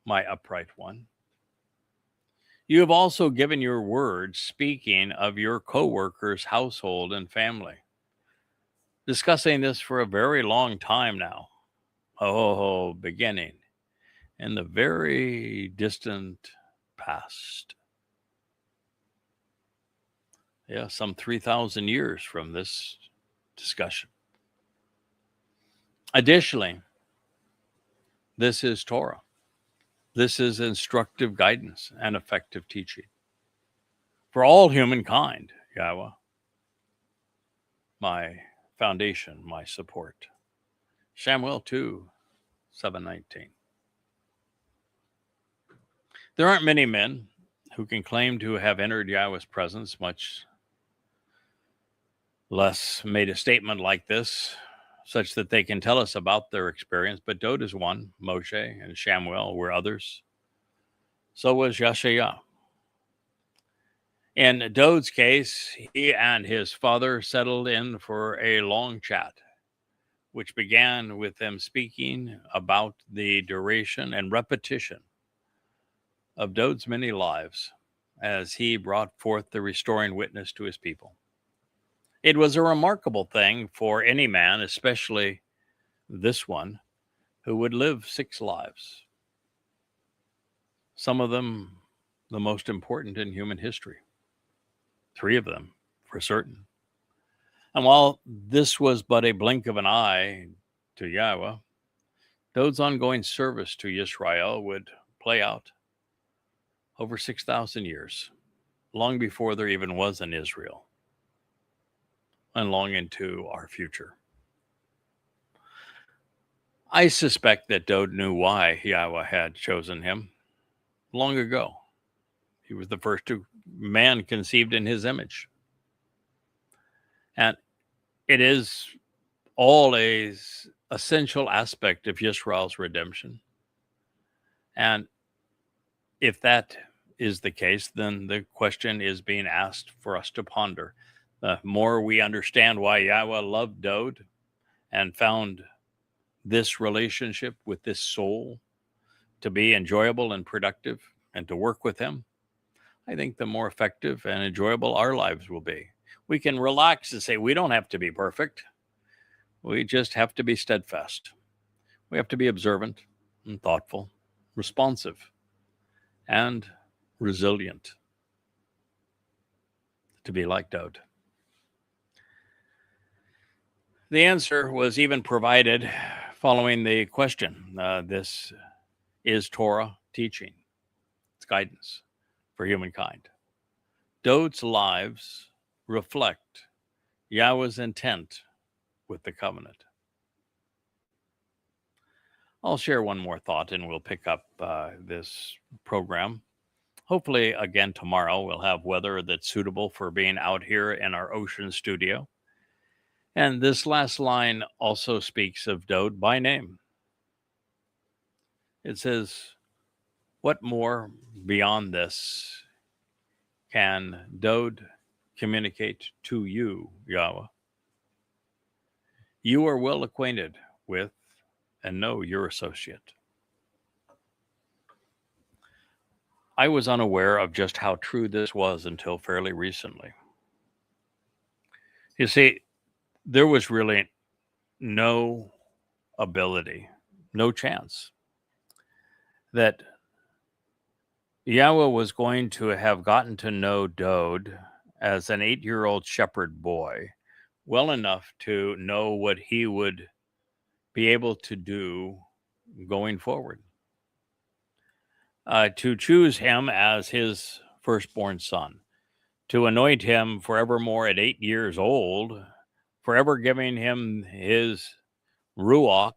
my upright one, you have also given your word, speaking of your co-workers' household and family. Discussing this for a very long time now. Beginning in the very distant past. Yeah, some 3,000 years from this discussion. Additionally, this is Torah. This is instructive guidance and effective teaching for all humankind, Yahweh, my foundation, my support. Samuel 2:7-19. There aren't many men who can claim to have entered Yahweh's presence, much less made a statement like this, such that they can tell us about their experience. But Dode is one, Moshe and Samuel were others. So was Yeshaya. In Dode's case, he and his father settled in for a long chat, which began with them speaking about the duration and repetition of Dode's many lives as he brought forth the restoring witness to his people. It was a remarkable thing for any man, especially this one, who would live 6 lives, some of them the most important in human history, 3 of them for certain. And while this was but a blink of an eye to Yahweh, Dode's ongoing service to Yisrael would play out over 6,000 years, long before there even was an Israel, and long into our future. I suspect that Dode knew why Yahweh had chosen him long ago. He was the first man conceived in his image. And it is all an essential aspect of Yisrael's redemption. And if that is the case, then the question is being asked for us to ponder. The more we understand why Yahweh loved Dode and found this relationship with this soul to be enjoyable and productive and to work with him, I think the more effective and enjoyable our lives will be. We can relax and say we don't have to be perfect. We just have to be steadfast. We have to be observant and thoughtful, responsive, and resilient to be like Dode. The answer was even provided following the question. This is Torah teaching. It's guidance for humankind. Dod's lives reflect Yahweh's intent with the covenant. I'll share one more thought and we'll pick up this program. Hopefully, again, tomorrow we'll have weather that's suitable for being out here in our ocean studio. And this last line also speaks of Dod by name. It says, what more beyond this can Dod communicate to you, Yahweh? You are well acquainted with and know your associate. I was unaware of just how true this was until fairly recently. You see, there was really no ability, no chance that Yahweh was going to have gotten to know Dod as an 8-year-old shepherd boy well enough to know what he would be able to do going forward. To choose him as his firstborn son, to anoint him forevermore at 8 years old, forever giving him his ruach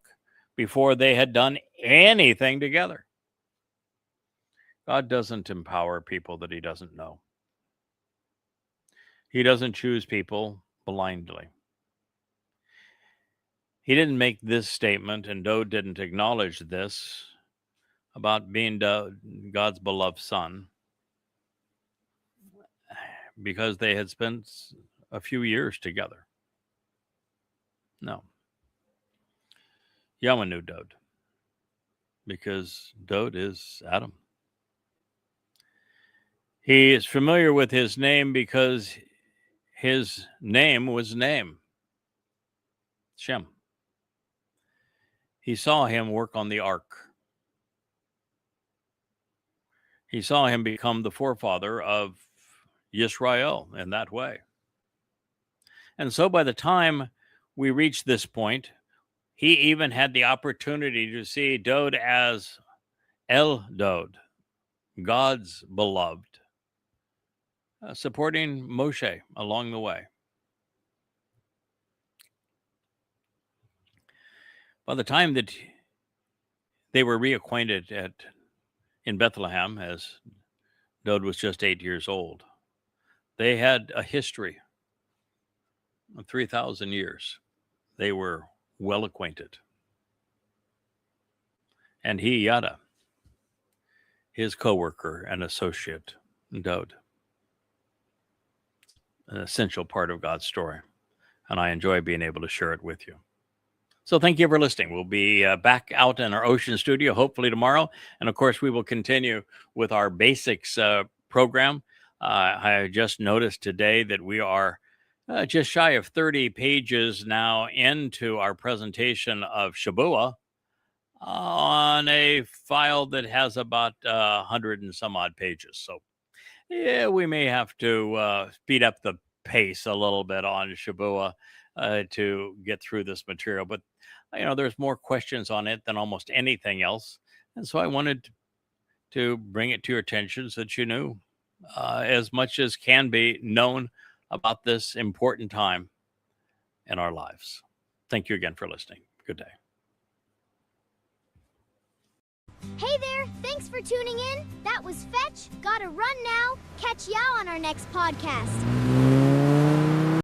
before they had done anything together. God doesn't empower people that he doesn't know. He doesn't choose people blindly. He didn't make this statement, and Dod didn't acknowledge this about being God's beloved son because they had spent a few years together. No. Yahweh knew Dod because Dod is Adam. He is familiar with his name because his name was name, Shem. He saw him work on the ark. He saw him become the forefather of Yisrael in that way. And so by the time we reached this point, he even had the opportunity to see Dod as El Dod, God's beloved, supporting Moshe along the way. By the time that they were reacquainted in Bethlehem, as Dod was just 8 years old, they had a history of 3,000 years. They were well acquainted. And he, Yada, his co-worker and associate, Dod, an essential part of God's story. And I enjoy being able to share it with you. So thank you for listening. We'll be back out in our ocean studio, hopefully tomorrow. And of course, we will continue with our basics program. I just noticed today that we are just shy of 30 pages now into our presentation of Shavua on a file that has about 100 and some odd pages. So yeah, we may have to speed up the pace a little bit on Shavua to get through this material. But, you know, there's more questions on it than almost anything else. And so I wanted to bring it to your attention so that you knew as much as can be known about this important time in our lives. Thank you again for listening. Good day. Hey there, thanks for tuning in. That was Fetch. Gotta run now. Catch y'all on our next podcast.